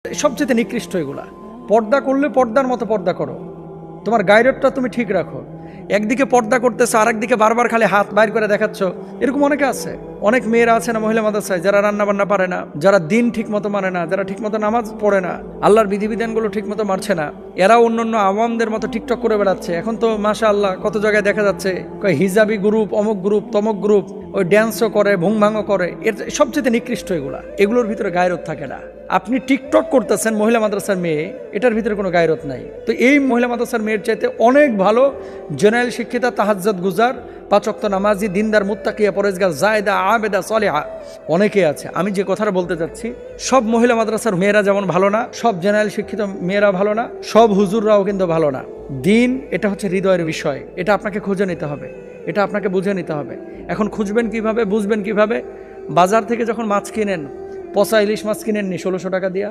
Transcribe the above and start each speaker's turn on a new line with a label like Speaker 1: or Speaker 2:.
Speaker 1: সবচেয়ে নিকৃষ্ট এগুলা। পর্দা করলে পর্দার মতো পর্দা করো, তোমার গায়রতটা তুমি ঠিক রাখো। একদিকে পর্দা করতেছো, আরেকদিকে বারবার খালি হাত বাইর করে দেখাচ্ছ, এরকম অনেকে আছে। অনেক মেয়েরা আছে না মহিলা মাদ্রাসায়, যারা রান্না বান্না পারে না, যারা দিন ঠিক মতো মানে না, যারা ঠিক মতো নামাজ পড়ে না, আল্লাহর বিধিবিধানগুলো ঠিক মতো মারছে না, এরা অন্য আওয়ামদের মতো টিকটক করে বেড়াচ্ছে। এখন তো মাশাআল্লাহ কত জায়গায় দেখা যাচ্ছে হিজাবি গ্রুপ, অমুক গ্রুপ, তমক গ্রুপ, ওই ড্যান্সও করে, ভুংভাঙও করে। এর সবচেয়ে নিকৃষ্ট এগুলোর ভিতরে গায়রত থাকে না। আপনি টিকটক করতেছেন মহিলা মাদ্রাসার মেয়ে, এটার ভিতরে কোনো গায়রত নাই। তো এই মহিলা মাদ্রাসার মেয়ের চাইতে অনেক ভালো জেনারেল শিক্ষিতা, তাহাজ্জুদ গুজার, 5 ওয়াক্ত নামাজি, দিনদার, মুত্তাকিয়া, পরেজগার, জায়েদা, আবেদা, সালেহা অনেকে আছে। আমি যে কথাটা বলতে চাচ্ছি, সব মহিলা মাদ্রাসার মেয়েরা যেমন ভালো না, সব জেনারেল শিক্ষিত মেয়েরা ভালো না, সব হুজুররাও কিন্তু ভালো না। দিন এটা হচ্ছে হৃদয়ের বিষয়, এটা আপনাকে খুঁজে নিতে হবে, এটা আপনাকে বুঝে নিতে হবে। এখন খুঁজবেন কিভাবে, বুঝবেন কিভাবে? বাজার থেকে যখন মাছ কিনেন, পচা ইলিশ মাছ কিনেননি 1600 টাকা দিয়া,